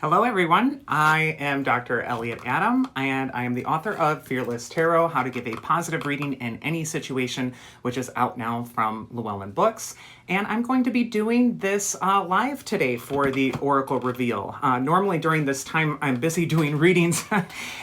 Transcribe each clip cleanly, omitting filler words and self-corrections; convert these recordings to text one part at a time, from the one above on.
Hello, everyone. I am Dr. Elliot Adam, and I am the author of Fearless Tarot, How to Give a Positive Reading in Any Situation, which is out now from Llewellyn Books. And I'm going to be doing this live today for the Oracle Reveal. Normally during this time, I'm busy doing readings,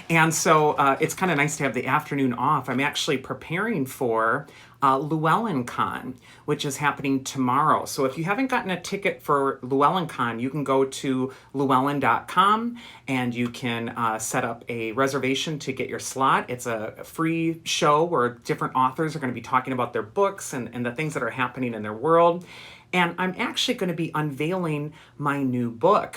and so it's kind of nice to have the afternoon off. I'm actually preparing for LlewellynCon, which is happening tomorrow. So if you haven't gotten a ticket for LlewellynCon, you can go to llewellyn.com and you can set up a reservation to get your slot. It's a free show where different authors are going to be talking about their books and the things that are happening in their world. And I'm actually going to be unveiling my new book,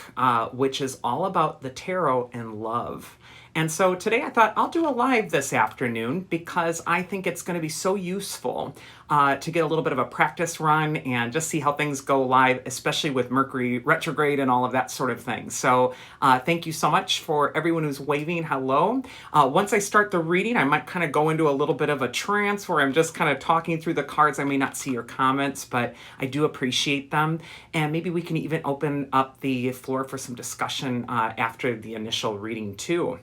which is all about the tarot and love. And so today I thought I'll do a live this afternoon because I think it's going to be so useful to get a little bit of a practice run and just see how things go live, especially with Mercury retrograde and all of that sort of thing. So thank you so much for everyone who's waving hello. Once I start the reading, I might kind of go into a little bit of a trance where I'm just kind of talking through the cards. I may not see your comments, but I do appreciate them. And maybe we can even open up the floor for some discussion after the initial reading too.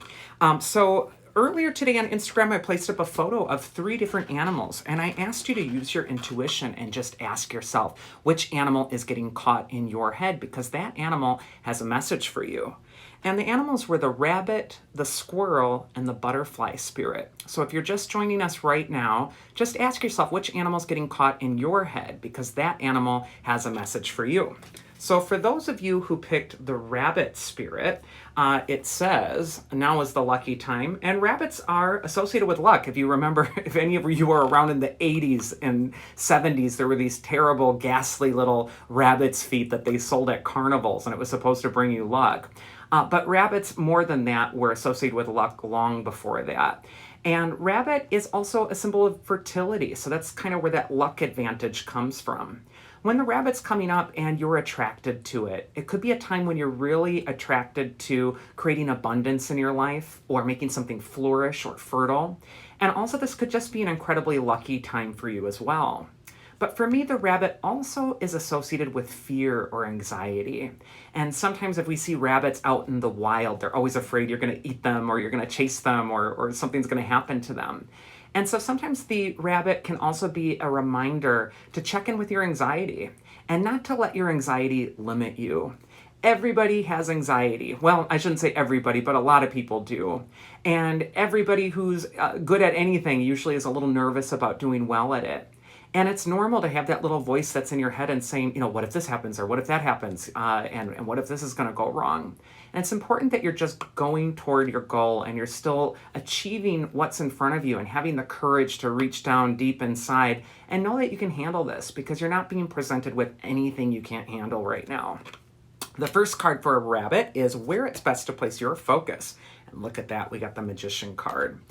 So earlier today on Instagram, I placed up a photo of 3 different animals, and I asked you to use your intuition and just ask yourself which animal is getting caught in your head, because that animal has a message for you. And the animals were the rabbit, the squirrel, and the butterfly spirit. So if you're just joining us right now, just ask yourself which animal's getting caught in your head, because that animal has a message for you. So for those of you who picked the rabbit spirit, it says, now is the lucky time. And rabbits are associated with luck. If you remember, if any of you were around in the 80s and 70s, there were these terrible, ghastly little rabbit's feet that they sold at carnivals, and it was supposed to bring you luck. But rabbits, more than that, were associated with luck long before that. And rabbit is also a symbol of fertility. So that's kind of where that luck advantage comes from. When the rabbit's coming up and you're attracted to it, it could be a time when you're really attracted to creating abundance in your life or making something flourish or fertile. And also this could just be an incredibly lucky time for you as well. But for me, the rabbit also is associated with fear or anxiety. And sometimes if we see rabbits out in the wild, they're always afraid you're going to eat them or you're going to chase them or something's going to happen to them. And so sometimes the rabbit can also be a reminder to check in with your anxiety and not to let your anxiety limit you. Everybody has anxiety. Well, I shouldn't say everybody, but a lot of people do. And everybody who's good at anything usually is a little nervous about doing well at it. And it's normal to have that little voice that's in your head and saying, what if this happens or what if that happens? And what if this is going to go wrong? And it's important that you're just going toward your goal and you're still achieving what's in front of you and having the courage to reach down deep inside and know that you can handle this because you're not being presented with anything you can't handle right now. The first card for a rabbit is where it's best to place your focus. And look at that, we got the Magician card.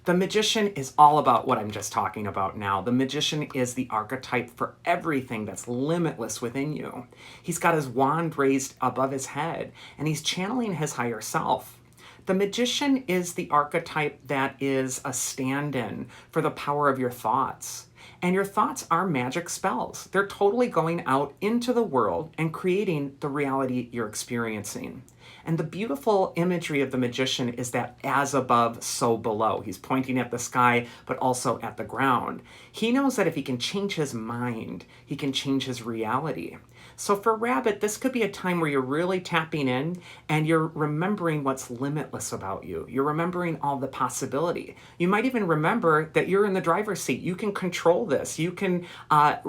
The Magician is all about what I'm just talking about now. The Magician is the archetype for everything that's limitless within you. He's got his wand raised above his head, and he's channeling his higher self. The Magician is the archetype that is a stand-in for the power of your thoughts. And your thoughts are magic spells. They're totally going out into the world and creating the reality you're experiencing. And the beautiful imagery of the Magician is that as above, so below. He's pointing at the sky, but also at the ground. He knows that if he can change his mind, he can change his reality. So for Rabbit, this could be a time where you're really tapping in and you're remembering what's limitless about you. You're remembering all the possibility. You might even remember that you're in the driver's seat. You can control this. You can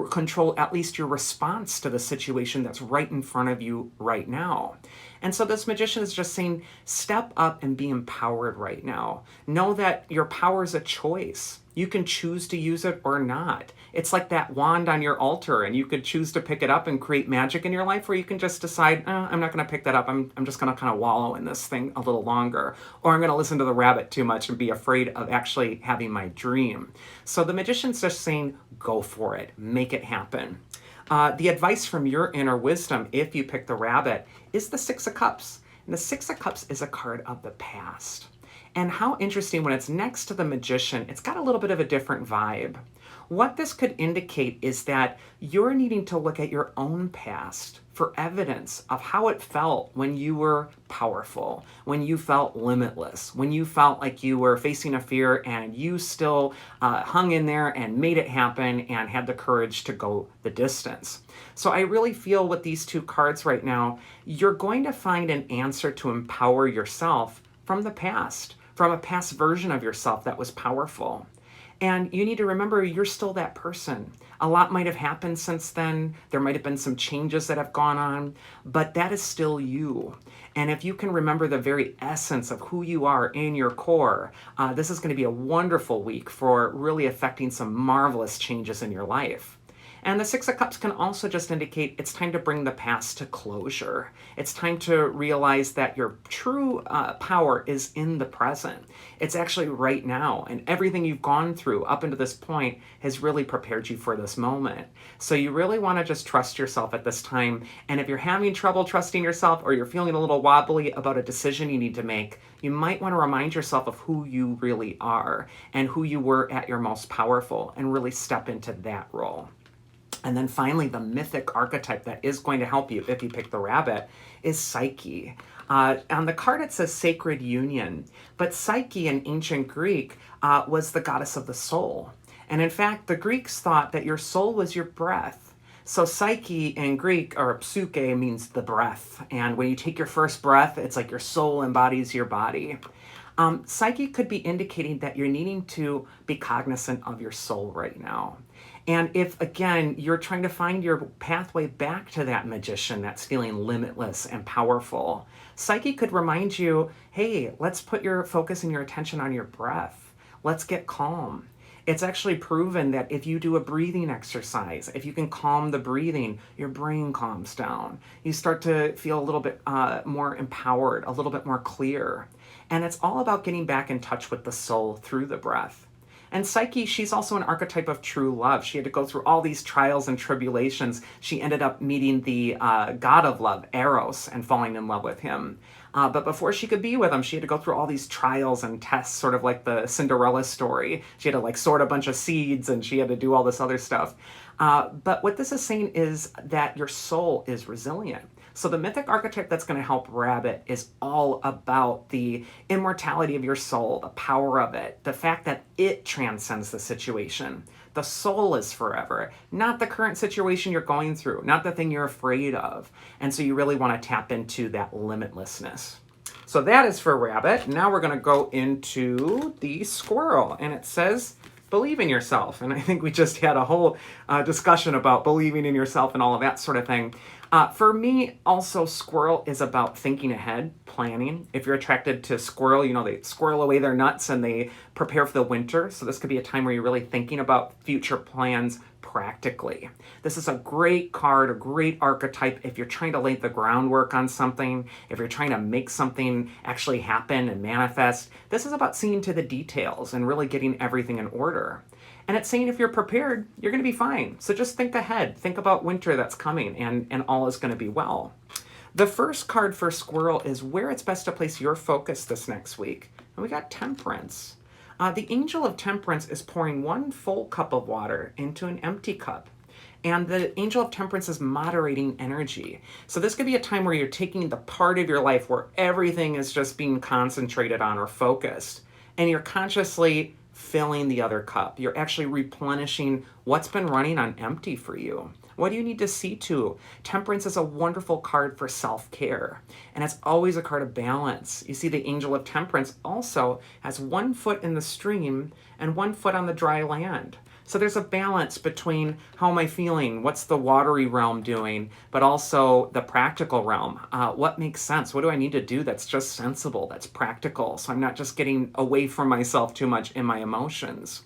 control at least your response to the situation that's right in front of you right now. And so this Magician is just saying, step up and be empowered right now. Know that your power is a choice. You can choose to use it or not. It's like that wand on your altar, and you could choose to pick it up and create magic in your life, or you can just decide, I'm not going to pick that up. I'm just going to kind of wallow in this thing a little longer. Or I'm going to listen to the rabbit too much and be afraid of actually having my dream. So the Magician's just saying, go for it. Make it happen. The advice from your inner wisdom, if you pick the rabbit, is the Six of Cups. And the Six of Cups is a card of the past. And how interesting, when it's next to the Magician, it's got a little bit of a different vibe. What this could indicate is that you're needing to look at your own past for evidence of how it felt when you were powerful, when you felt limitless, when you felt like you were facing a fear and you still hung in there and made it happen and had the courage to go the distance. So I really feel with these two cards right now, you're going to find an answer to empower yourself from the past, from a past version of yourself that was powerful. And you need to remember you're still that person. A lot might have happened since then. There might have been some changes that have gone on, but that is still you. And if you can remember the very essence of who you are in your core, this is going to be a wonderful week for really affecting some marvelous changes in your life. And the Six of Cups can also just indicate it's time to bring the past to closure. It's time to realize that your true power is in the present. It's actually right now. And everything you've gone through up until this point has really prepared you for this moment. So you really want to just trust yourself at this time. And if you're having trouble trusting yourself or you're feeling a little wobbly about a decision you need to make, you might want to remind yourself of who you really are and who you were at your most powerful and really step into that role. And then finally, the mythic archetype that is going to help you if you pick the rabbit is Psyche. On the card, it says sacred union, but Psyche in ancient Greek was the goddess of the soul. And in fact, the Greeks thought that your soul was your breath. So Psyche in Greek, or psyche, means the breath. And when you take your first breath, it's like your soul embodies your body. Psyche could be indicating that you're needing to be cognizant of your soul right now. And if, again, you're trying to find your pathway back to that magician that's feeling limitless and powerful, Psyche could remind you, hey, let's put your focus and your attention on your breath. Let's get calm. It's actually proven that if you do a breathing exercise, if you can calm the breathing, your brain calms down. You start to feel a little bit more empowered, a little bit more clear. And it's all about getting back in touch with the soul through the breath. And Psyche, she's also an archetype of true love. She had to go through all these trials and tribulations. She ended up meeting the god of love, Eros, and falling in love with him. But before she could be with him, she had to go through all these trials and tests, sort of like the Cinderella story. She had to sort a bunch of seeds and she had to do all this other stuff. But what this is saying is that your soul is resilient. So the mythic archetype that's going to help Rabbit is all about the immortality of your soul, the power of it, the fact that it transcends the situation. The soul is forever, not the current situation you're going through, not the thing you're afraid of. And so you really want to tap into that limitlessness. So that is for Rabbit. Now we're going to go into the Squirrel, and it says, believe in yourself. And I think we just had a whole discussion about believing in yourself and all of that sort of thing. For me, also, Squirrel is about thinking ahead, planning. If you're attracted to Squirrel, you know, they squirrel away their nuts and they prepare for the winter. So this could be a time where you're really thinking about future plans practically. This is a great card, a great archetype if you're trying to lay the groundwork on something, if you're trying to make something actually happen and manifest. This is about seeing to the details and really getting everything in order. And it's saying if you're prepared, you're going to be fine. So just think ahead. Think about winter that's coming and all is going to be well. The first card for Squirrel is where it's best to place your focus this next week. And we got Temperance. The Angel of Temperance is pouring 1 full cup of water into an empty cup. And the Angel of Temperance is moderating energy. So this could be a time where you're taking the part of your life where everything is just being concentrated on or focused. And you're consciously filling the other cup. You're actually replenishing what's been running on empty for you. What do you need to see to? Temperance is a wonderful card for self-care, and it's always a card of balance. You see, the Angel of Temperance also has 1 foot in the stream and 1 foot on the dry land. So there's a balance between how am I feeling, what's the watery realm doing, but also the practical realm. What makes sense? What do I need to do that's just sensible, that's practical, so I'm not just getting away from myself too much in my emotions?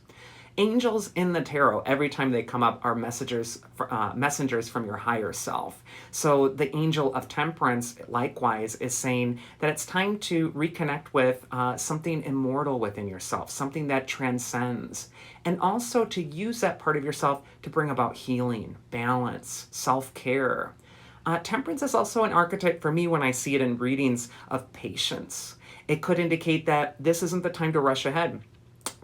Angels in the tarot, every time they come up, are messengers from your higher self. So the Angel of Temperance, likewise, is saying that it's time to reconnect with something immortal within yourself, something that transcends, and also to use that part of yourself to bring about healing, balance, self-care. Temperance is also an archetype for me when I see it in readings of patience. It could indicate that this isn't the time to rush ahead.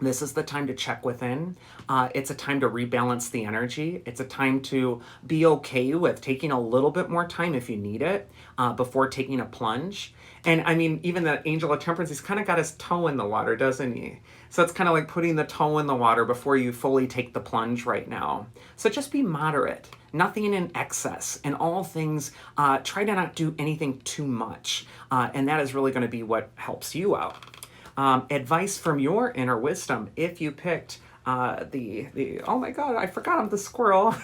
This is the time to check within. It's a time to rebalance the energy. It's a time to be okay with taking a little bit more time if you need it before taking a plunge. And I mean, even the angel of temperance, he's kind of got his toe in the water, doesn't he? So it's kind of like putting the toe in the water before you fully take the plunge right now. So just be moderate, nothing in excess. And all things, try to not do anything too much. And that is really going to be what helps you out. Advice from your inner wisdom, if you picked the oh my god, I forgot I'm the squirrel,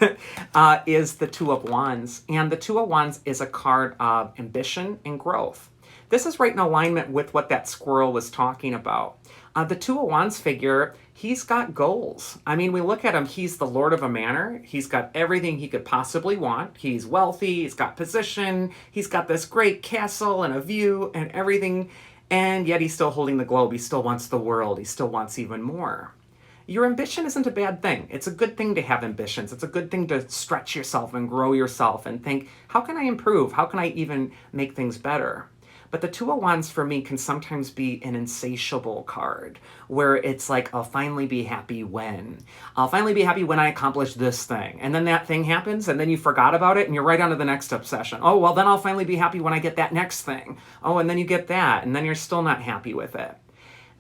is the Two of Wands. And the Two of Wands is a card of ambition and growth. This is right in alignment with what that squirrel was talking about. The Two of Wands figure, he's got goals. I mean, we look at him, he's the lord of a manor. He's got everything he could possibly want. He's wealthy, he's got position, he's got this great castle and a view and everything. And yet he's still holding the globe. He still wants the world. He still wants even more. Your ambition isn't a bad thing. It's a good thing to have ambitions. It's a good thing to stretch yourself and grow yourself and think, how can I improve? How can I even make things better? But the Two of Wands for me can sometimes be an insatiable card where it's like, I'll finally be happy when. I'll finally be happy when I accomplish this thing. And then that thing happens and then you forgot about it and you're right on to the next obsession. Oh, well, then I'll finally be happy when I get that next thing. Oh, and then you get that and then you're still not happy with it.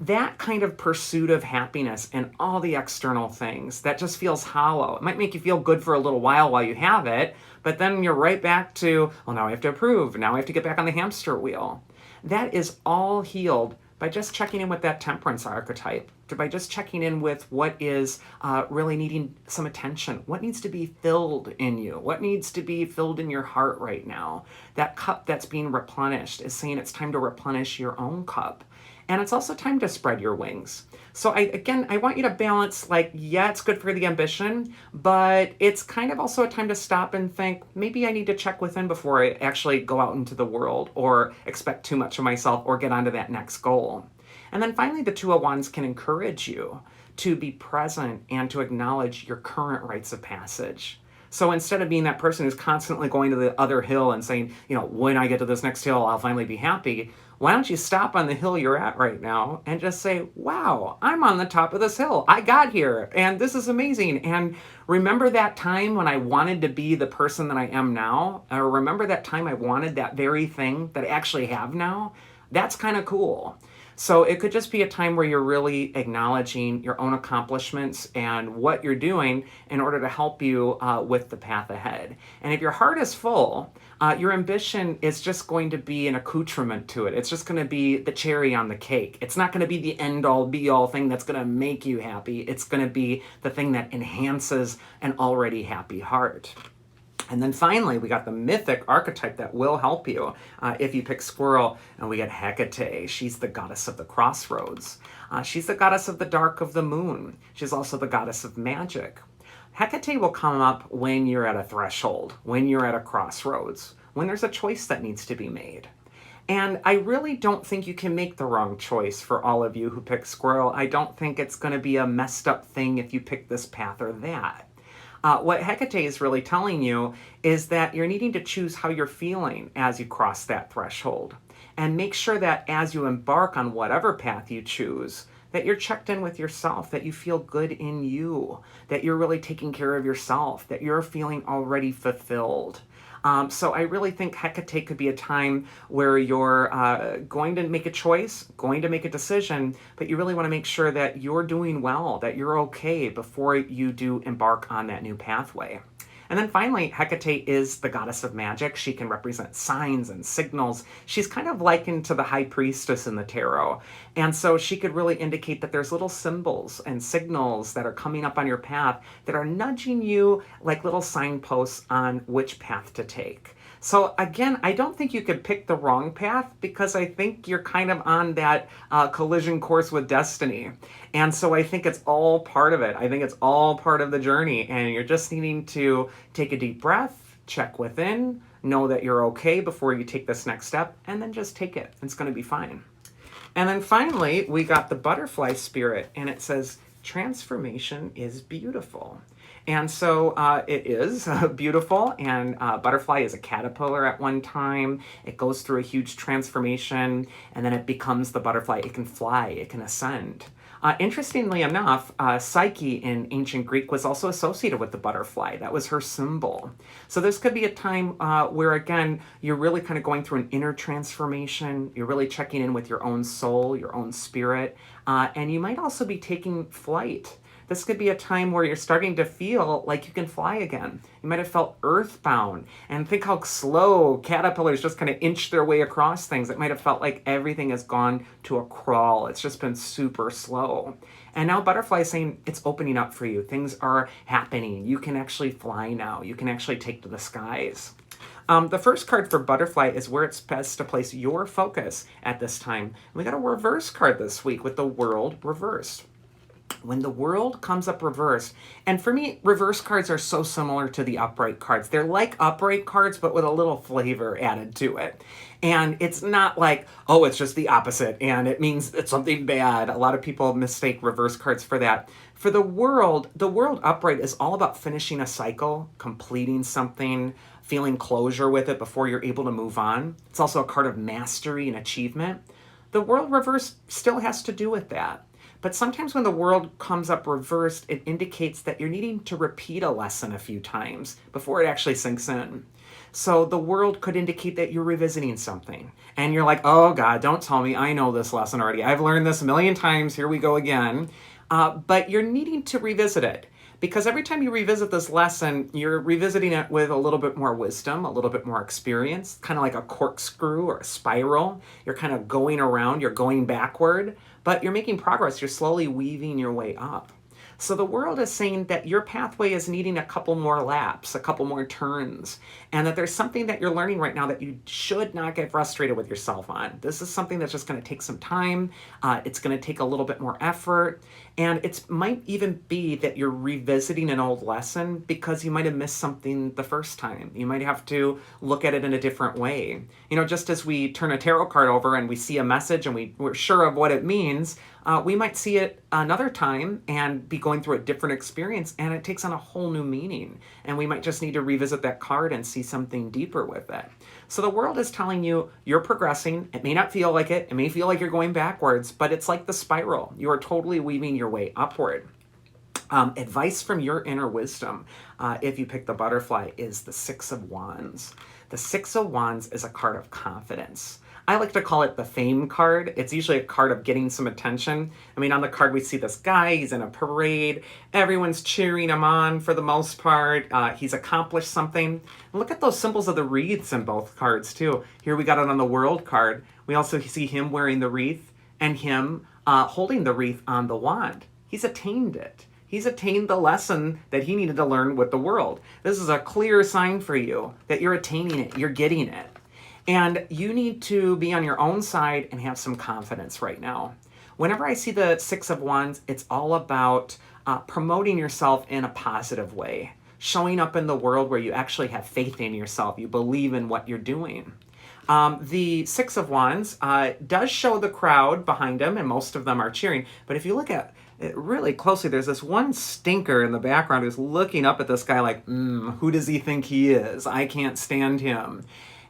That kind of pursuit of happiness and all the external things, that just feels hollow. It might make you feel good for a little while you have it, but then you're right back to, well, now I have to improve. Now I have to get back on the hamster wheel. That is all healed by just checking in with that temperance archetype, by just checking in with what is really needing some attention, what needs to be filled in you, what needs to be filled in your heart right now. That cup that's being replenished is saying it's time to replenish your own cup. And it's also time to spread your wings. So I want you to balance, like, yeah, it's good for the ambition, but it's kind of also a time to stop and think, maybe I need to check within before I actually go out into the world or expect too much of myself or get onto that next goal. And then finally, the Two of Wands can encourage you to be present and to acknowledge your current rites of passage. So instead of being that person who's constantly going to the other hill and saying, you know, when I get to this next hill, I'll finally be happy, why don't you stop on the hill you're at right now and just say, wow, I'm on the top of this hill. I got here and this is amazing. And remember that time when I wanted to be the person that I am now? Or remember that time I wanted that very thing that I actually have now? That's kind of cool. So it could just be a time where you're really acknowledging your own accomplishments and what you're doing in order to help you with the path ahead. And if your heart is full, your ambition is just going to be an accoutrement to it. It's just going to be the cherry on the cake. It's not going to be the end-all, be-all thing that's going to make you happy. It's going to be the thing that enhances an already happy heart. And then finally, we got the mythic archetype that will help you if you pick Squirrel, and we get Hecate. She's the goddess of the crossroads. She's the goddess of the dark of the moon. She's also the goddess of magic. Hecate will come up when you're at a threshold, when you're at a crossroads, when there's a choice that needs to be made. And I really don't think you can make the wrong choice for all of you who pick Squirrel. I don't think it's going to be a messed up thing if you pick this path or that. What Hecate is really telling you is that you're needing to choose how you're feeling as you cross that threshold. And make sure that as you embark on whatever path you choose, that you're checked in with yourself, that you feel good in you, that you're really taking care of yourself, that you're feeling already fulfilled. So I really think Hecate could be a time where you're going to make a choice, going to make a decision, but you really want to make sure that you're doing well, that you're okay before you do embark on that new pathway. And then finally, Hecate is the goddess of magic. She can represent signs and signals. She's kind of likened to the high priestess in the tarot. And so she could really indicate that there's little symbols and signals that are coming up on your path that are nudging you like little signposts on which path to take. So again, I don't think you could pick the wrong path because I think you're kind of on that collision course with destiny. And so I think it's all part of it. I think it's all part of the journey. And you're just needing to take a deep breath, check within, know that you're okay before you take this next step, and then just take it. It's going to be fine. And then finally, we got the butterfly spirit, and it says, transformation is beautiful. And so it is beautiful, and butterfly is a caterpillar at one time. It goes through a huge transformation, and then it becomes the butterfly. It can fly, it can ascend. Interestingly enough, Psyche in ancient Greek was also associated with the butterfly. That was her symbol. So this could be a time where, again, you're really kind of going through an inner transformation. You're really checking in with your own soul, your own spirit, and you might also be taking flight. This could be a time where you're starting to feel like you can fly again. You might have felt earthbound. And think how slow caterpillars just kind of inch their way across things. It might have felt like everything has gone to a crawl. It's just been super slow. And now butterfly is saying it's opening up for you. Things are happening. You can actually fly now. You can actually take to the skies. The first card for butterfly is where it's best to place your focus at this time. And we got a reverse card this week with the world reversed. When the world comes up reversed, and for me, reverse cards are so similar to the upright cards. They're like upright cards, but with a little flavor added to it. And it's not like, oh, it's just the opposite, and it means it's something bad. A lot of people mistake reverse cards for that. For the world upright is all about finishing a cycle, completing something, feeling closure with it before you're able to move on. It's also a card of mastery and achievement. The world reverse still has to do with that. But sometimes when the world comes up reversed, it indicates that you're needing to repeat a lesson a few times before it actually sinks in. So the world could indicate that you're revisiting something. And you're like, oh God, don't tell me, I know this lesson already. I've learned this a million times, here we go again. But you're needing to revisit it. Because every time you revisit this lesson, you're revisiting it with a little bit more wisdom, a little bit more experience, kind of like a corkscrew or a spiral. You're kind of going around, you're going backward, but you're making progress. You're slowly weaving your way up. So the world is saying that your pathway is needing a couple more laps, a couple more turns, and that there's something that you're learning right now that you should not get frustrated with yourself on. This is something that's just going to take some time. It's going to take a little bit more effort. And it might even be that you're revisiting an old lesson because you might have missed something the first time. You might have to look at it in a different way. You know, just as we turn a tarot card over and we see a message and we're sure of what it means, we might see it another time and be going through a different experience, and it takes on a whole new meaning. And we might just need to revisit that card and see something deeper with it. So the world is telling you you're progressing. It may not feel like it. It may feel like you're going backwards, but it's like the spiral. You are totally weaving your way upward. Advice from your inner wisdom, if you pick the butterfly, is the Six of Wands. The Six of Wands is a card of confidence. I like to call it the fame card. It's usually a card of getting some attention. I mean, on the card, we see this guy. He's in a parade. Everyone's cheering him on for the most part. He's accomplished something. And look at those symbols of the wreaths in both cards, too. Here we got it on the world card. We also see him wearing the wreath and him holding the wreath on the wand. He's attained it. He's attained the lesson that he needed to learn with the world. This is a clear sign for you that you're attaining it. You're getting it. And you need to be on your own side and have some confidence right now. Whenever I see the Six of Wands, it's all about promoting yourself in a positive way, showing up in the world where you actually have faith in yourself. You believe in what you're doing. The Six of Wands does show the crowd behind him, and most of them are cheering. But if you look at it really closely, there's this one stinker in the background who's looking up at this guy like, who does he think he is? I can't stand him.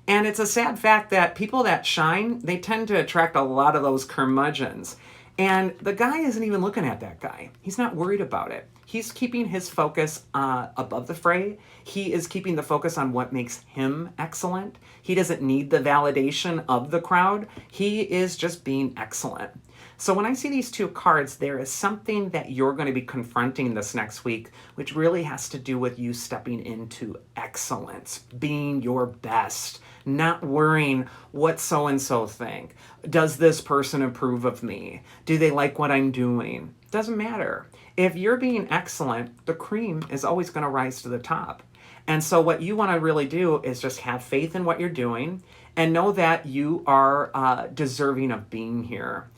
And it's a sad fact that people that shine, they tend to attract a lot of those curmudgeons. And the guy isn't even looking at that guy. He's not worried about it. He's keeping his focus above the fray. He is keeping the focus on what makes him excellent. He doesn't need the validation of the crowd. He is just being excellent. So when I see these two cards, there is something that you're going to be confronting this next week, which really has to do with you stepping into excellence, being your best, not worrying what so-and-so think. Does this person approve of me? Do they like what I'm doing? Doesn't matter. If you're being excellent, the cream is always going to rise to the top. And so what you want to really do is just have faith in what you're doing and know that you are deserving of being here.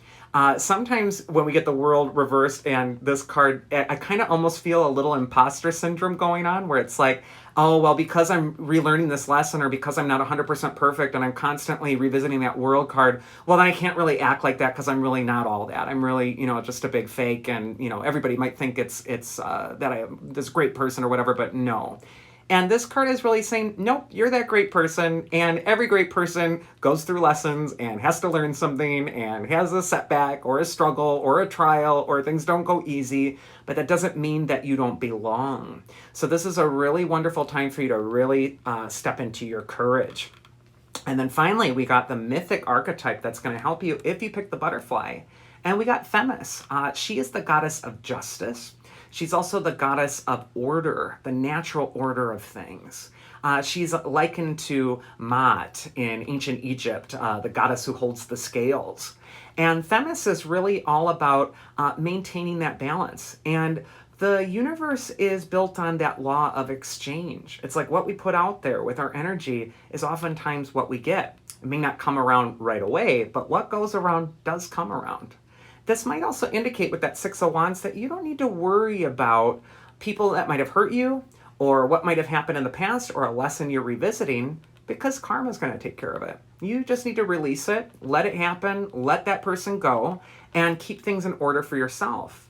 Sometimes when we get the world reversed and this card, I kind of almost feel a little imposter syndrome going on where it's like, oh, well, because I'm relearning this lesson or because I'm not 100% perfect and I'm constantly revisiting that world card, well, then I can't really act like that because I'm really not all that. I'm really, just a big fake, and, everybody might think it's that I am this great person or whatever, but no. And this card is really saying, nope, you're that great person. And every great person goes through lessons and has to learn something and has a setback or a struggle or a trial or things don't go easy. But that doesn't mean that you don't belong. So this is a really wonderful time for you to really step into your courage. And then finally, we got the mythic archetype that's going to help you if you pick the butterfly. And we got Themis. She is the goddess of justice. She's also the goddess of order, the natural order of things. She's likened to Maat in ancient Egypt, the goddess who holds the scales. And Themis is really all about maintaining that balance. And the universe is built on that law of exchange. It's like what we put out there with our energy is oftentimes what we get. It may not come around right away, but what goes around does come around. This might also indicate with that Six of Wands that you don't need to worry about people that might have hurt you or what might have happened in the past or a lesson you're revisiting, because karma is going to take care of it. You just need to release it, let it happen, let that person go, and keep things in order for yourself.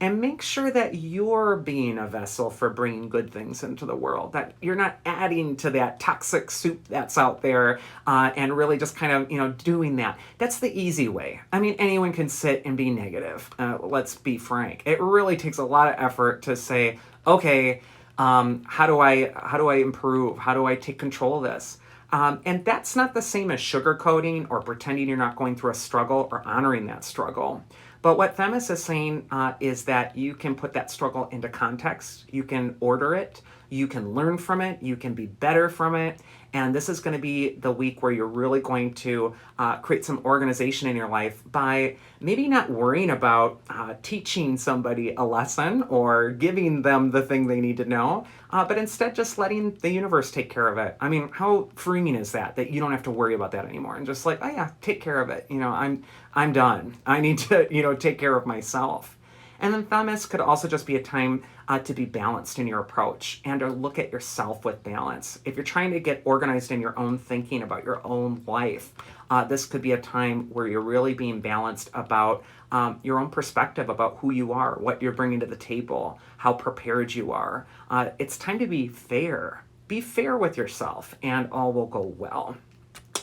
And make sure that you're being a vessel for bringing good things into the world, that you're not adding to that toxic soup that's out there and really just kind of, doing that. That's the easy way. I mean, anyone can sit and be negative. Let's be frank. It really takes a lot of effort to say, okay, how do I improve? How do I take control of this? And that's not the same as sugarcoating or pretending you're not going through a struggle or honoring that struggle. But what Themis is saying is that you can put that struggle into context, you can order it, you can learn from it, you can be better from it. And this is going to be the week where you're really going to create some organization in your life by maybe not worrying about teaching somebody a lesson or giving them the thing they need to know, but instead just letting the universe take care of it. I mean, how freeing is that you don't have to worry about that anymore and just like, oh yeah, take care of it. I'm done. I need to, take care of myself. And then Themis could also just be a time to be balanced in your approach and to look at yourself with balance. If you're trying to get organized in your own thinking about your own life, this could be a time where you're really being balanced about your own perspective about who you are, what you're bringing to the table, how prepared you are. It's time to be fair. Be fair with yourself and all will go well.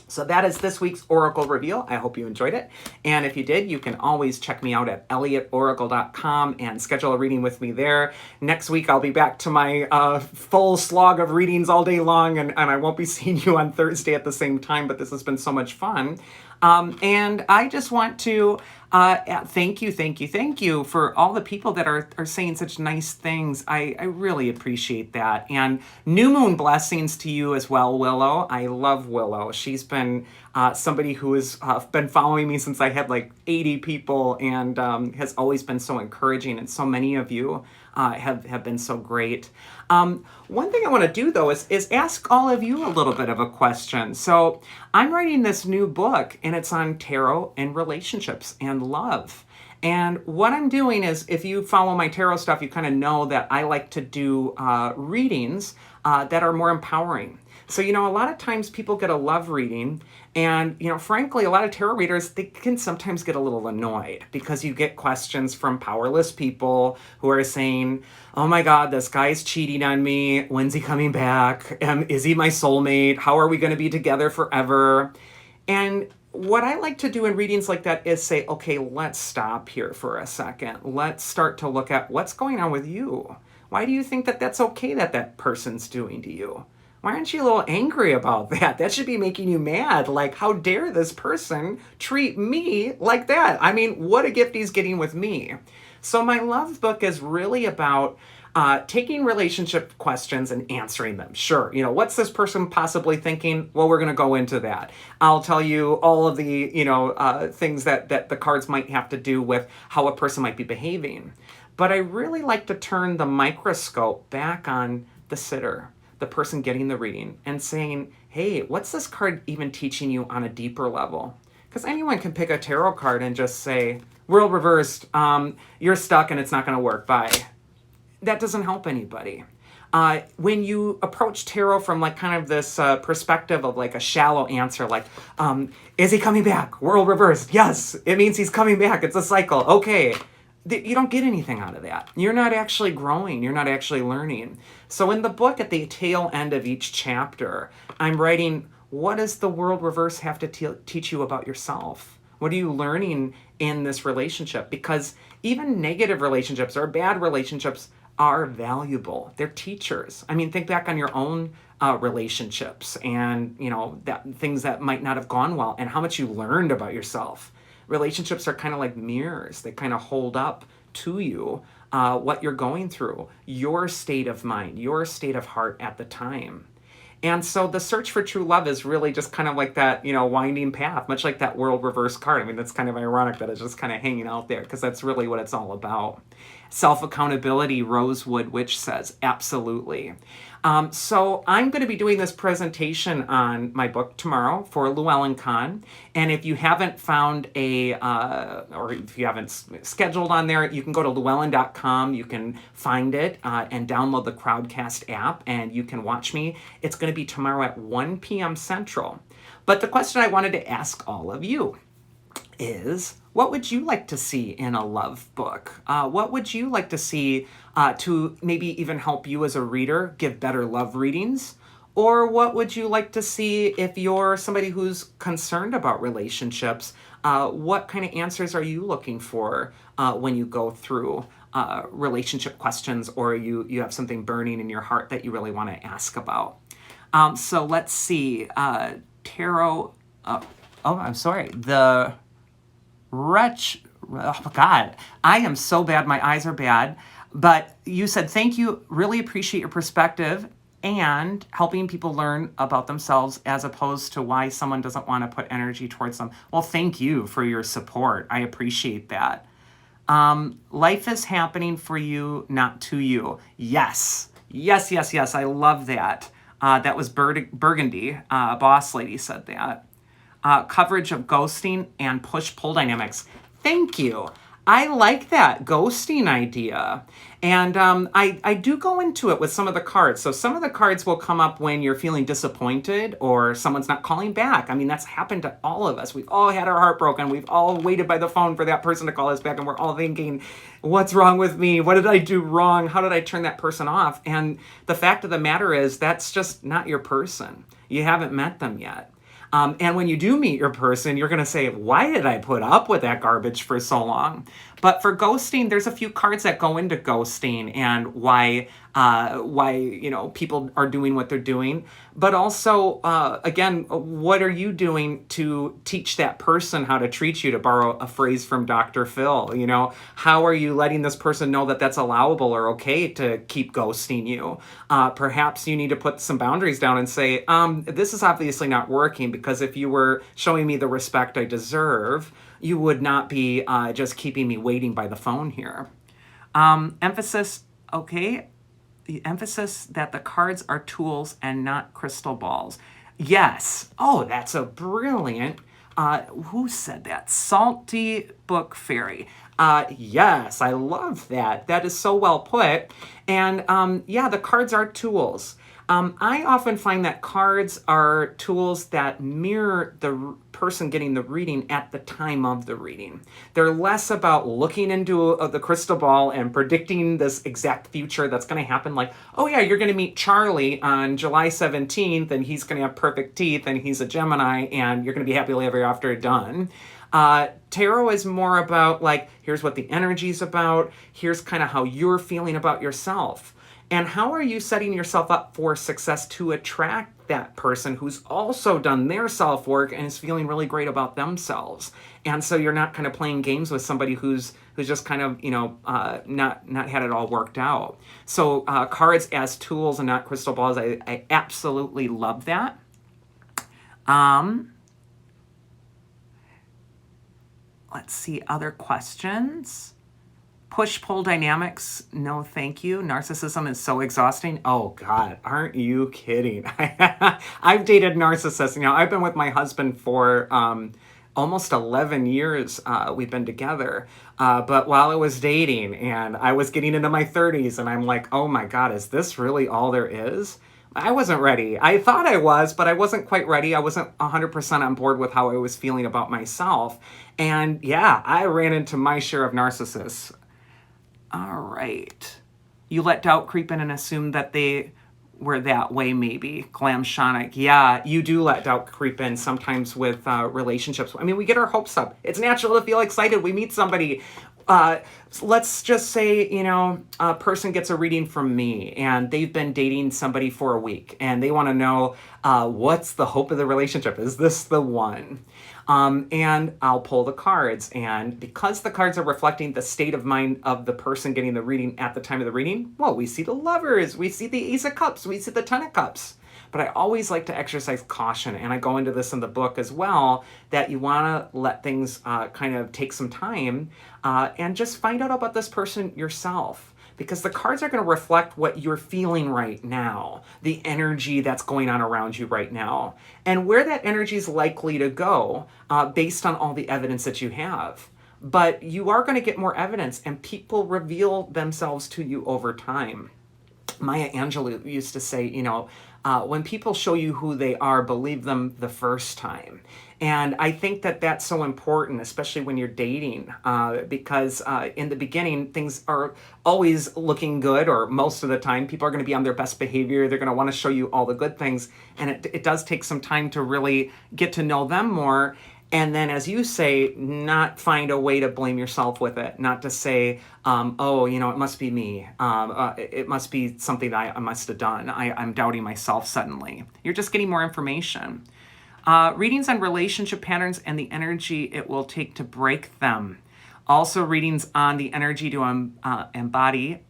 So that is this week's Oracle Reveal. I hope you enjoyed it. And if you did, you can always check me out at elliotoracle.com and schedule a reading with me there. Next week, I'll be back to my full slog of readings all day long, and I won't be seeing you on Thursday at the same time, but this has been so much fun. And I just want to thank you for all the people that are saying such nice things. I really appreciate that. And new moon blessings to you as well, Willow. I love Willow. She's been somebody who has been following me since I had like 80 people and has always been so encouraging. And so many of you have been so great. One thing I want to do, though, is ask all of you a little bit of a question. So I'm writing this new book, and it's on tarot and relationships and love. And what I'm doing is, if you follow my tarot stuff, you kind of know that I like to do readings that are more empowering. So, a lot of times people get a love reading and, frankly, a lot of tarot readers, they can sometimes get a little annoyed because you get questions from powerless people who are saying, oh my God, this guy's cheating on me. When's he coming back? Is he my soulmate? How are we going to be together forever? And what I like to do in readings like that is say, okay, let's stop here for a second. Let's start to look at what's going on with you. Why do you think that that's okay that person's doing to you? Why aren't you a little angry about that? That should be making you mad. Like, how dare this person treat me like that? I mean, what a gift he's getting with me. So my love book is really about taking relationship questions and answering them. Sure, what's this person possibly thinking? Well, we're going to go into that. I'll tell you all of the, things that the cards might have to do with how a person might be behaving. But I really like to turn the microscope back on the sitter, the person getting the reading, and saying, hey, what's this card even teaching you on a deeper level? Because anyone can pick a tarot card and just say, world reversed, you're stuck and it's not going to work, bye. That doesn't help anybody. When you approach tarot from like kind of this perspective of like a shallow answer, like, is he coming back? World reversed. Yes, it means he's coming back. It's a cycle. Okay. you don't get anything out of that. You're not actually growing. You're not actually learning. So in the book, at the tail end of each chapter, I'm writing, what does the world reverse have to teach you about yourself? What are you learning in this relationship? Because even negative relationships or bad relationships are valuable. They're teachers. I mean, think back on your own relationships and, that things that might not have gone well and how much you learned about yourself. Relationships are kind of like mirrors. They kind of hold up to you what you're going through, your state of mind, your state of heart at the time. And so the search for true love is really just kind of like that, winding path, much like that world reverse card. I mean, that's kind of ironic that it's just kind of hanging out there because that's really what it's all about. Self-accountability, Rosewood Witch says, absolutely. So I'm going to be doing this presentation on my book tomorrow for LlewellynCon. And if you haven't found or if you haven't scheduled on there, you can go to llewellyn.com. You can find it and download the Crowdcast app and you can watch me. It's going to be tomorrow at 1 p.m. Central. But the question I wanted to ask all of you is, what would you like to see in a love book? What would you like to see to maybe even help you as a reader give better love readings? Or what would you like to see if you're somebody who's concerned about relationships? What kind of answers are you looking for when you go through relationship questions, or you have something burning in your heart that you really want to ask about? So let's see. Tarot. I'm sorry. The Wretch, oh God, I am so bad. My eyes are bad. But you said, thank you. Really appreciate your perspective and helping people learn about themselves as opposed to why someone doesn't want to put energy towards them. Well, thank you for your support. I appreciate that. Life is happening for you, not to you. Yes. Yes, yes, yes. I love that. That was Burgundy. Boss Lady said that. Coverage of ghosting and push-pull dynamics. Thank you. I like that ghosting idea. And I do go into it with some of the cards. So some of the cards will come up when you're feeling disappointed or someone's not calling back. I mean, that's happened to all of us. We've all had our heart broken. We've all waited by the phone for that person to call us back. And we're all thinking, what's wrong with me? What did I do wrong? How did I turn that person off? And the fact of the matter is that's just not your person. You haven't met them yet. And when you do meet your person, you're going to say, why did I put up with that garbage for so long? But for ghosting, there's a few cards that go into ghosting and why people are doing what they're doing. But also, again, what are you doing to teach that person how to treat you, to borrow a phrase from Dr. Phil? How are you letting this person know that that's allowable or okay to keep ghosting you? Perhaps you need to put some boundaries down and say, this is obviously not working, because if you were showing me the respect I deserve, you would not be just keeping me waiting by the phone here. Emphasis, okay. The emphasis that the cards are tools and not crystal balls. Yes. Oh, that's a brilliant. Who said that? Salty Book Fairy. Yes, I love that. That is so well put. And yeah, the cards are tools. I often find that cards are tools that mirror the person getting the reading at the time of the reading. They're less about looking into the crystal ball and predicting this exact future that's going to happen. Like, oh yeah, you're going to meet Charlie on July 17th and he's going to have perfect teeth and he's a Gemini and you're going to be happily ever after done. Tarot is more about like, here's what the energy's about. Here's kind of how you're feeling about yourself. And how are you setting yourself up for success to attract that person who's also done their self-work and is feeling really great about themselves? And so you're not kind of playing games with somebody who's just kind of, not had it all worked out. So cards as tools and not crystal balls, I absolutely love that. Let's see, other questions. Push-pull dynamics, no thank you. Narcissism is so exhausting. Oh God, aren't you kidding? I've dated narcissists. I've been with my husband for almost 11 years. We've been together. But while I was dating and I was getting into my 30s and I'm like, oh my God, is this really all there is? I wasn't ready. I thought I was, but I wasn't quite ready. I wasn't 100% on board with how I was feeling about myself. And yeah, I ran into my share of narcissists. All right. You let doubt creep in and assume that they were that way, maybe. Glamshonic. Yeah, you do let doubt creep in sometimes with relationships. I mean, we get our hopes up. It's natural to feel excited. We meet somebody. Let's just say, a person gets a reading from me and they've been dating somebody for a week and they want to know what's the hope of the relationship? Is this the one? And I'll pull the cards. And because the cards are reflecting the state of mind of the person getting the reading at the time of the reading, well, we see the Lovers, we see the Ace of Cups, we see the Ten of Cups. But I always like to exercise caution, and I go into this in the book as well, that you want to let things kind of take some time and just find out about this person yourself. Because the cards are going to reflect what you're feeling right now, the energy that's going on around you right now, and where that energy is likely to go based on all the evidence that you have. But you are going to get more evidence, and people reveal themselves to you over time. Maya Angelou used to say, when people show you who they are, believe them the first time. And I think that that's so important, especially when you're dating, because in the beginning, things are always looking good, or most of the time, people are going to be on their best behavior. They're going to want to show you all the good things. And it does take some time to really get to know them more. And then, as you say, not find a way to blame yourself with it. Not to say, it must be me. It must be something that I must have done. I'm doubting myself suddenly. You're just getting more information. Readings on relationship patterns and the energy it will take to break them. Also, readings on the energy to embody,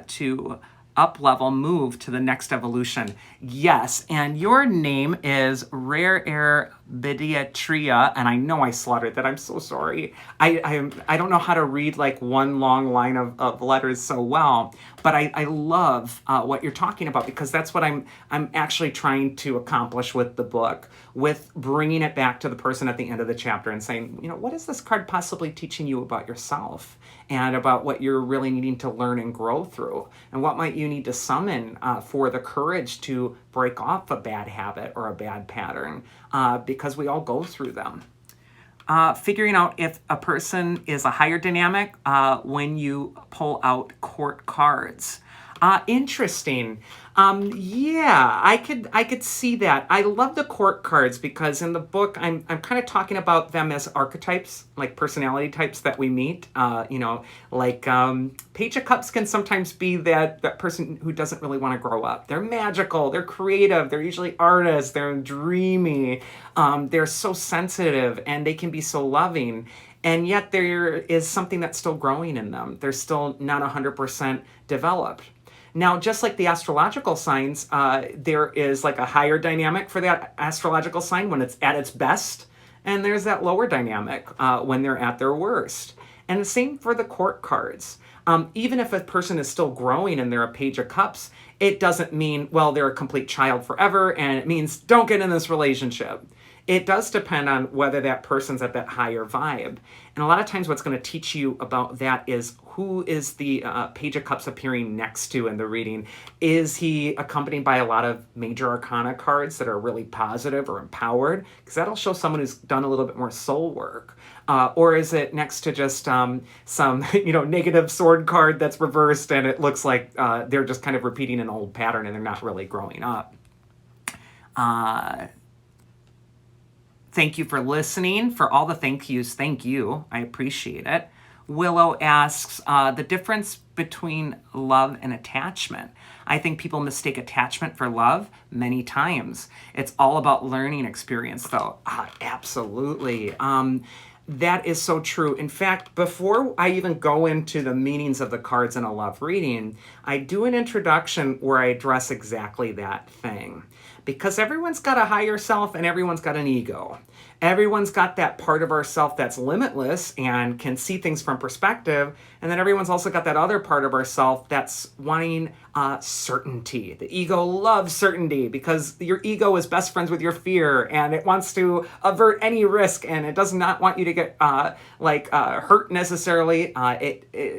to up-level, move to the next evolution. Yes, and your name is Rare Air Bidiatria, and I know I slaughtered that. I'm so sorry. I don't know how to read like one long line of letters so well, but I love what you're talking about, because that's what I'm actually trying to accomplish with the book, with bringing it back to the person at the end of the chapter and saying, what is this card possibly teaching you about yourself and about what you're really needing to learn and grow through, and what might you need to summon for the courage to break off a bad habit or a bad pattern, because we all go through them. Figuring out if a person is a higher dynamic when you pull out court cards. Interesting. Yeah, I could see that. I love the court cards because in the book I'm kind of talking about them as archetypes, like personality types that we meet. Page of Cups can sometimes be that person who doesn't really want to grow up. They're magical, they're creative, they're usually artists, they're dreamy, they're so sensitive, and they can be so loving. And yet there is something that's still growing in them. They're still not 100% developed. Now, just like the astrological signs, there is like a higher dynamic for that astrological sign when it's at its best, and there's that lower dynamic when they're at their worst. And the same for the court cards. Even if a person is still growing and they're a Page of Cups, it doesn't mean, well, they're a complete child forever, and it means don't get in this relationship. It does depend on whether that person's at that higher vibe. And a lot of times what's going to teach you about that is who is the Page of Cups appearing next to in the reading. Is he accompanied by a lot of major arcana cards that are really positive or empowered? Because that'll show someone who's done a little bit more soul work. Or is it next to just some negative sword card that's reversed and it looks like they're just kind of repeating an old pattern and they're not really growing up? Thank you for listening. For all the thank yous, thank you. I appreciate it. Willow asks, the difference between love and attachment. I think people mistake attachment for love many times. It's all about learning experience, though. Absolutely. That is so true. In fact, before I even go into the meanings of the cards in a love reading, I do an introduction where I address exactly that thing. Because everyone's got a higher self and everyone's got an ego. Everyone's got that part of ourself that's limitless and can see things from perspective. And then everyone's also got that other part of ourself that's wanting certainty. The ego loves certainty because your ego is best friends with your fear and it wants to avert any risk and it does not want you to get hurt necessarily.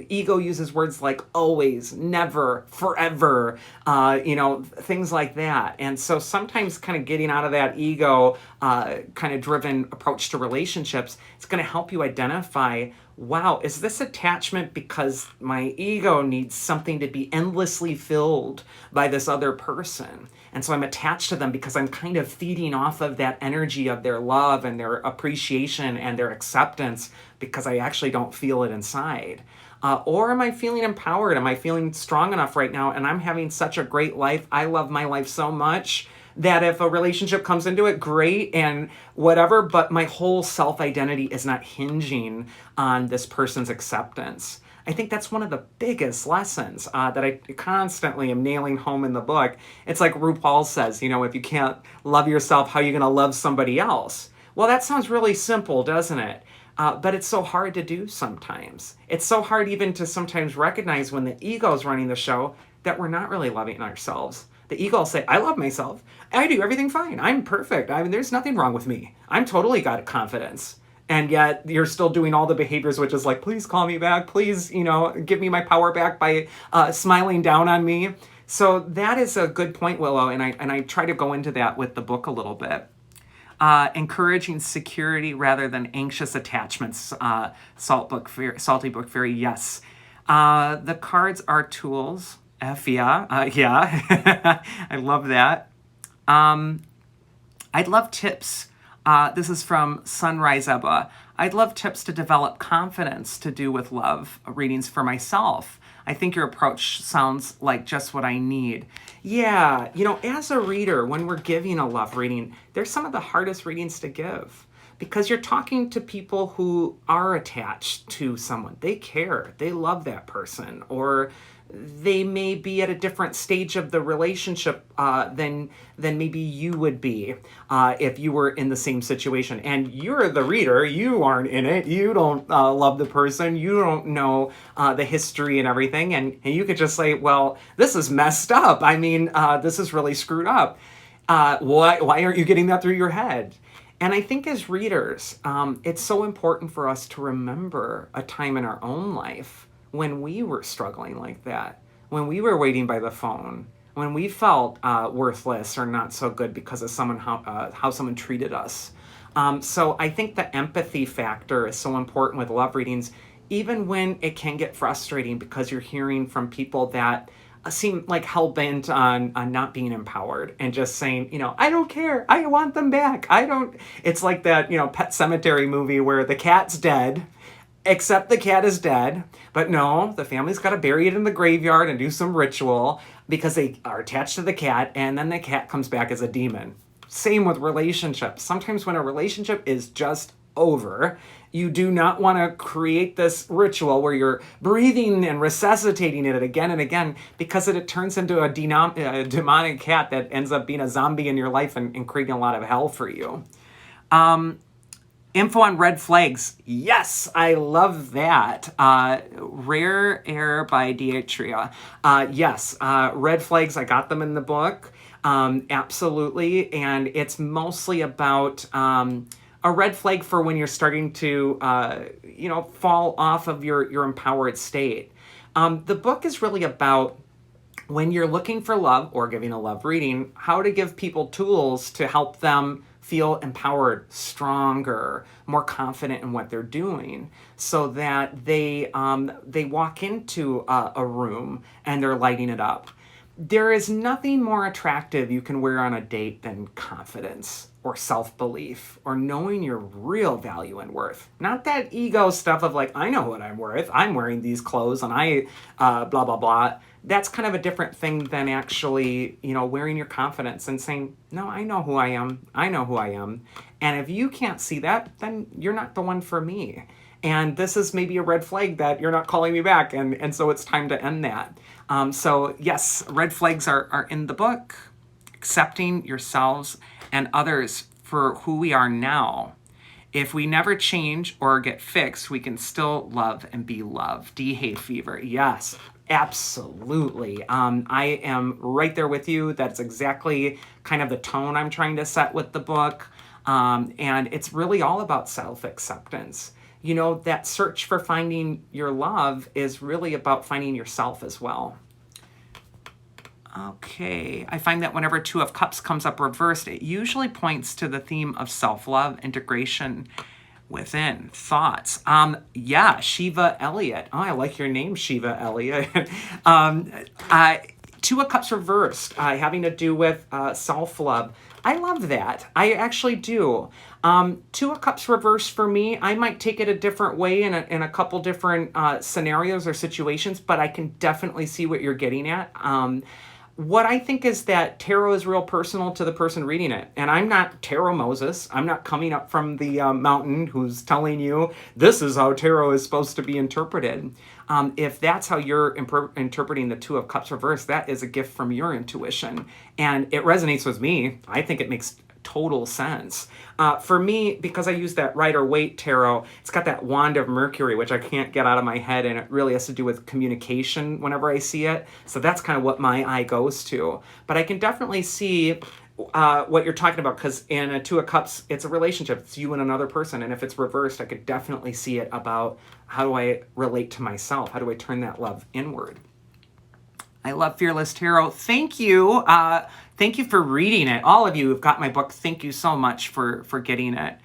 Ego uses words like always, never, forever, things like that. And so sometimes kind of getting out of that ego kind of driven and approach to relationships, it's going to help you identify, wow, is this attachment because my ego needs something to be endlessly filled by this other person? And so I'm attached to them because I'm kind of feeding off of that energy of their love and their appreciation and their acceptance because I actually don't feel it inside. Or am I feeling empowered? Am I feeling strong enough right now? And I'm having such a great life. I love my life so much that if a relationship comes into it, great and whatever, but my whole self-identity is not hinging on this person's acceptance. I think that's one of the biggest lessons that I constantly am nailing home in the book. It's like RuPaul says, if you can't love yourself, how are you going to love somebody else? Well, that sounds really simple, doesn't it? But it's so hard to do sometimes. It's so hard even to sometimes recognize when the ego is running the show that we're not really loving ourselves. The ego will say, I love myself. I do everything fine. I'm perfect. There's nothing wrong with me. I'm totally got confidence. And yet you're still doing all the behaviors, which is like, please call me back. Please, give me my power back by smiling down on me. So that is a good point, Willow. And I try to go into that with the book a little bit. Encouraging security rather than anxious attachments. Salty Book Fairy, yes. The cards are tools. Yeah. I love that. I'd love tips. This is from Sunrise Ebba. I'd love tips to develop confidence to do with love readings for myself. I think your approach sounds like just what I need. Yeah, as a reader, when we're giving a love reading, they're some of the hardest readings to give because you're talking to people who are attached to someone. They care, they love that person, or they may be at a different stage of the relationship than maybe you would be if you were in the same situation. And you're the reader, you aren't in it, you don't love the person, you don't know the history and everything, and you could just say, well, this is messed up. This is really screwed up. Why aren't you getting that through your head? And I think as readers, it's so important for us to remember a time in our own life when we were struggling like that, when we were waiting by the phone, when we felt worthless or not so good because of how someone treated us. So I think the empathy factor is so important with love readings, even when it can get frustrating because you're hearing from people that seem like hell-bent on not being empowered and just saying, I don't care, I want them back. It's like that, Pet Sematary movie where the cat's dead, except the cat is dead, but no, the family's got to bury it in the graveyard and do some ritual because they are attached to the cat, and then the cat comes back as a demon. Same with relationships. Sometimes when a relationship is just over, you do not want to create this ritual where you're breathing and resuscitating it again and again because it turns into a demonic cat that ends up being a zombie in your life and creating a lot of hell for you. Info on red flags. Yes, I love that. Rare Air by Dietria. Yes, red flags, I got them in the book. Absolutely. And it's mostly about a red flag for when you're starting to, fall off of your empowered state. The book is really about when you're looking for love or giving a love reading, how to give people tools to help them feel empowered, stronger, more confident in what they're doing, so that they walk into a room and they're lighting it up. There is nothing more attractive you can wear on a date than confidence or self-belief or knowing your real value and worth. Not that ego stuff of like, I know what I'm worth, I'm wearing these clothes and I blah, blah, blah. That's kind of a different thing than actually, wearing your confidence and saying, no, I know who I am. I know who I am. And if you can't see that, then you're not the one for me. And this is maybe a red flag that you're not calling me back. And so it's time to end that. So yes, red flags are in the book. Accepting yourselves and others for who we are now. If we never change or get fixed, we can still love and be loved. D. Hay Fever. Yes, absolutely. I am right there with you. That's exactly kind of the tone I'm trying to set with the book. And it's really all about self-acceptance. That search for finding your love is really about finding yourself as well. Okay, I find that whenever Two of Cups comes up reversed, it usually points to the theme of self-love, integration within. Thoughts? Yeah, Shiva Elliot. Oh, I like your name, Shiva Elliot. um, Two of Cups reversed, having to do with self-love. I love that. I actually do. Two of Cups reversed for me, I might take it a different way in a couple different scenarios or situations, but I can definitely see what you're getting at. What I think is that tarot is real personal to the person reading it. And I'm not Tarot Moses. I'm not coming up from the mountain who's telling you this is how tarot is supposed to be interpreted. If that's how you're interpreting the Two of Cups reversed, that is a gift from your intuition. And it resonates with me. I think it makes total sense. For me, because I use that Rider-Waite tarot, it's got that wand of Mercury, which I can't get out of my head, and it really has to do with communication whenever I see it. So that's kind of what my eye goes to. But I can definitely see what you're talking about, because in a Two of Cups, it's a relationship. It's you and another person. And if it's reversed, I could definitely see it about how do I relate to myself? How do I turn that love inward? I love Fearless Tarot. Thank you. Thank you for reading it. All of you who've got my book, thank you so much for getting it.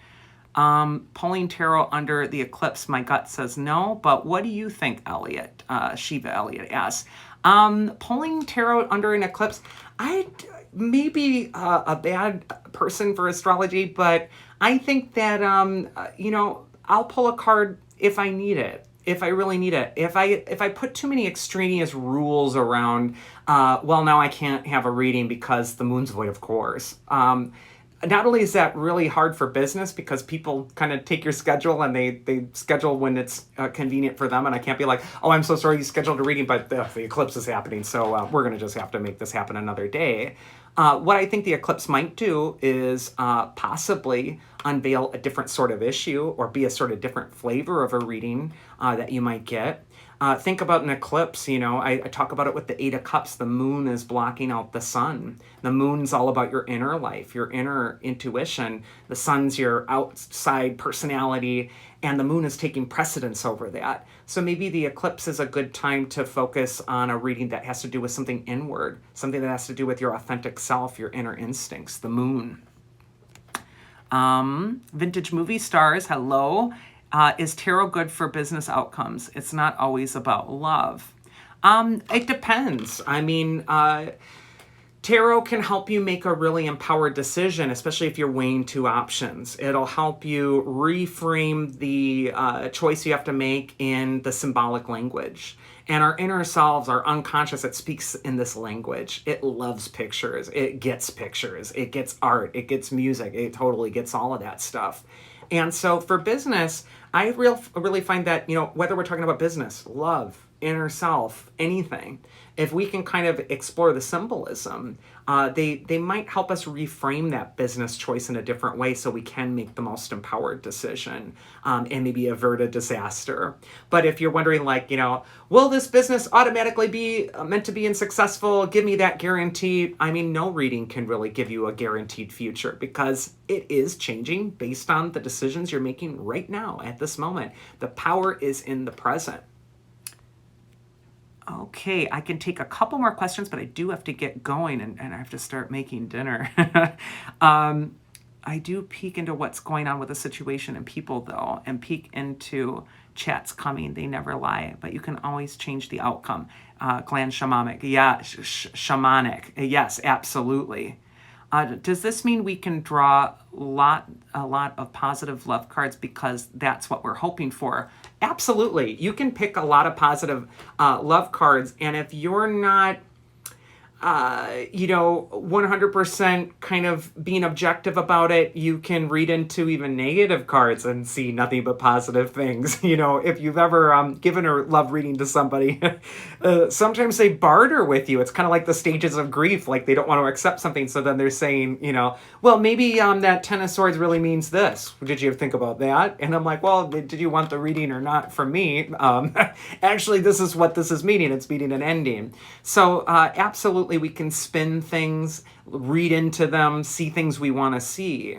Pulling tarot under the eclipse, my gut says no, but what do you think, Elliot? Shiva Elliot asks. Pulling tarot under an eclipse, I may be a bad person for astrology, but I think that, I'll pull a card if I need it. If I really need it. If I put too many extraneous rules around, well, now I can't have a reading because the moon's void, of course. Not only is that really hard for business because people kind of take your schedule and they schedule when it's convenient for them, and I can't be like, oh, I'm so sorry you scheduled a reading, but the eclipse is happening, so we're going to just have to make this happen another day. What I think the eclipse might do is possibly unveil a different sort of issue or be a sort of different flavor of a reading that you might get. Think about an eclipse, I talk about it with the Eight of Cups. The moon is blocking out the sun. The moon's all about your inner life, your inner intuition. The sun's your outside personality, and the moon is taking precedence over that. So maybe the eclipse is a good time to focus on a reading that has to do with something inward, something that has to do with your authentic self, your inner instincts, the moon. Vintage Movie Stars, hello. Is tarot good for business outcomes? It's not always about love. It depends. I mean, tarot can help you make a really empowered decision, especially if you're weighing two options. It'll help you reframe the choice you have to make in the symbolic language. And our inner selves, our unconscious, it speaks in this language. It loves pictures. It gets art. It gets music. It totally gets all of that stuff. And so for business, I really find that, whether we're talking about business, love, inner self, anything, if we can kind of explore the symbolism, they might help us reframe that business choice in a different way so we can make the most empowered decision and maybe avert a disaster. But if you're wondering, will this business automatically be meant to be successful? Give me that guarantee. I mean, no reading can really give you a guaranteed future because it is changing based on the decisions you're making right now at this moment. The power is in the present. Okay, I can take a couple more questions, but I do have to get going and I have to start making dinner. I do peek into what's going on with the situation and people, though, and peek into chats coming. They never lie, but you can always change the outcome. Clan shamanic. Yeah, shamanic. Yes, absolutely. Does this mean we can draw a lot of positive love cards because that's what we're hoping for? Absolutely. You can pick a lot of positive love cards, and if you're not 100% kind of being objective about it, you can read into even negative cards and see nothing but positive things. If you've ever given a love reading to somebody, sometimes they barter with you. It's kind of like the stages of grief, like they don't want to accept something. So then they're saying, well, maybe that Ten of Swords really means this. Did you think about that? And I'm like, well, did you want the reading or not from me? Actually, this is what this is meaning. It's meaning an ending. So absolutely. We can spin things, read into them, see things we want to see.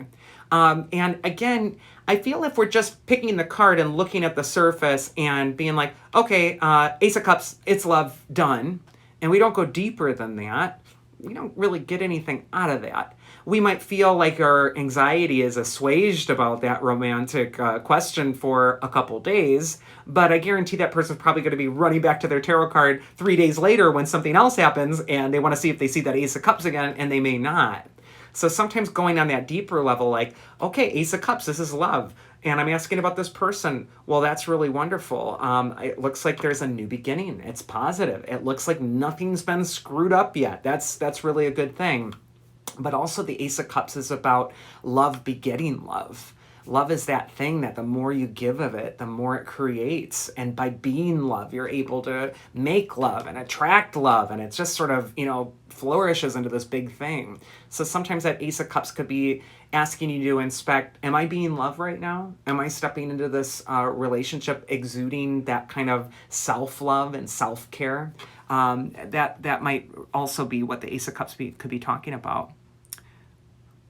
And again, I feel if we're just picking the card and looking at the surface and being like, okay, Ace of Cups, it's love, done, and we don't go deeper than that, you don't really get anything out of that. We might feel like our anxiety is assuaged about that romantic question for a couple days, but I guarantee that person's probably going to be running back to their tarot card 3 days later when something else happens and they want to see if they see that Ace of Cups again, and they may not. So sometimes going on that deeper level, like, okay, Ace of Cups, this is love. And I'm asking about this person. Well, that's really wonderful. It looks like there's a new beginning. It's positive. It looks like nothing's been screwed up yet. That's really a good thing. But also the Ace of Cups is about love begetting love. Love is that thing that the more you give of it, the more it creates. And by being love, you're able to make love and attract love. And it just sort of, flourishes into this big thing. So sometimes that Ace of Cups could be asking you to inspect, am I being love right now? Am I stepping into this relationship exuding that kind of self-love and self-care? That might also be what the Ace of Cups could be talking about.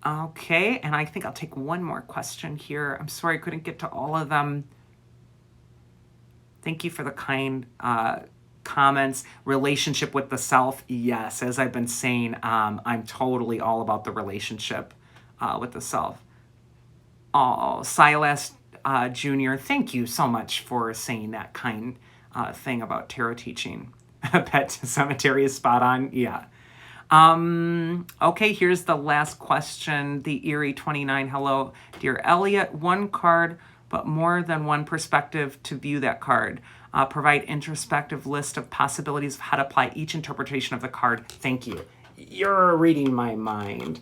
Okay, and I think I'll take one more question here. I'm sorry I couldn't get to all of them. Thank you for the kind comments. Relationship with the self. Yes, as I've been saying, I'm totally all about the relationship with the self. Oh, Silas Jr., thank you so much for saying that kind thing about tarot teaching. Pet Cemetery is spot on. Yeah. Okay, here's the last question. The Eerie 29. Hello, dear Elliot. One card, but more than one perspective to view that card. Provide introspective list of possibilities of how to apply each interpretation of the card. Thank you. You're reading my mind.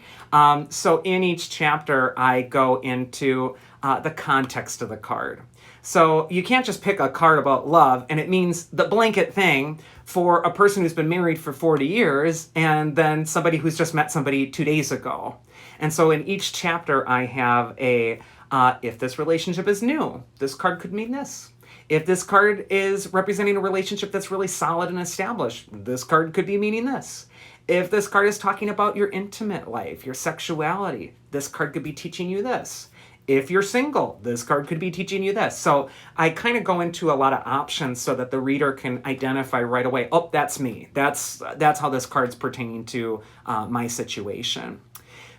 So in each chapter, I go into the context of the card. So you can't just pick a card about love and it means the blanket thing for a person who's been married for 40 years and then somebody who's just met somebody 2 days ago. And so in each chapter, I have if this relationship is new, this card could mean this. If this card is representing a relationship that's really solid and established, this card could be meaning this. If this card is talking about your intimate life, your sexuality, this card could be teaching you this. If you're single, this card could be teaching you this. So I kind of go into a lot of options so that the reader can identify right away, oh, that's me. That's how this card's pertaining to my situation.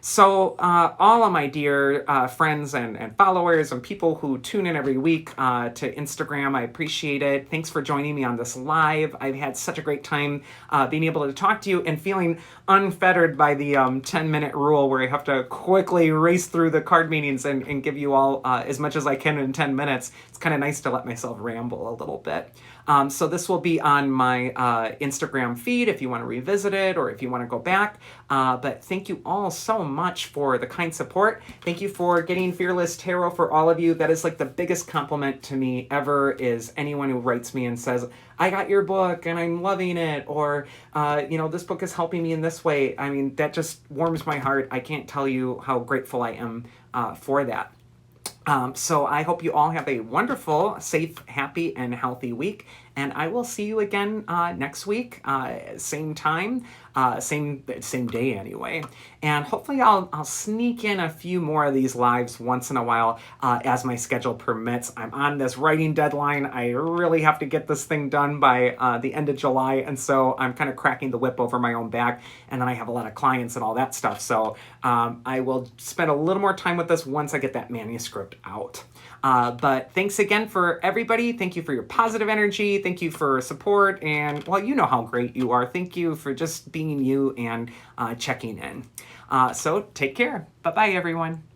So all of my dear friends and followers and people who tune in every week to Instagram, I appreciate it. Thanks for joining me on this live. I've had such a great time being able to talk to you and feeling unfettered by the 10-minute rule where I have to quickly race through the card meanings and give you all as much as I can in 10 minutes. It's kind of nice to let myself ramble a little bit. So this will be on my Instagram feed if you want to revisit it or if you want to go back. But thank you all so much for the kind support. Thank you for getting Fearless Tarot for all of you. That is like the biggest compliment to me ever is anyone who writes me and says, I got your book and I'm loving it, or, this book is helping me in this way. I mean, that just warms my heart. I can't tell you how grateful I am for that. So I hope you all have a wonderful, safe, happy, and healthy week. And I will see you again next week, same time, same day anyway. And hopefully I'll sneak in a few more of these lives once in a while as my schedule permits. I'm on this writing deadline. I really have to get this thing done by the end of July. And so I'm kind of cracking the whip over my own back. And then I have a lot of clients and all that stuff. So I will spend a little more time with this once I get that manuscript out. But thanks again for everybody. Thank you for your positive energy. Thank you for support. And, well, you know how great you are. Thank you for just being you and checking in. So take care. Bye-bye, everyone.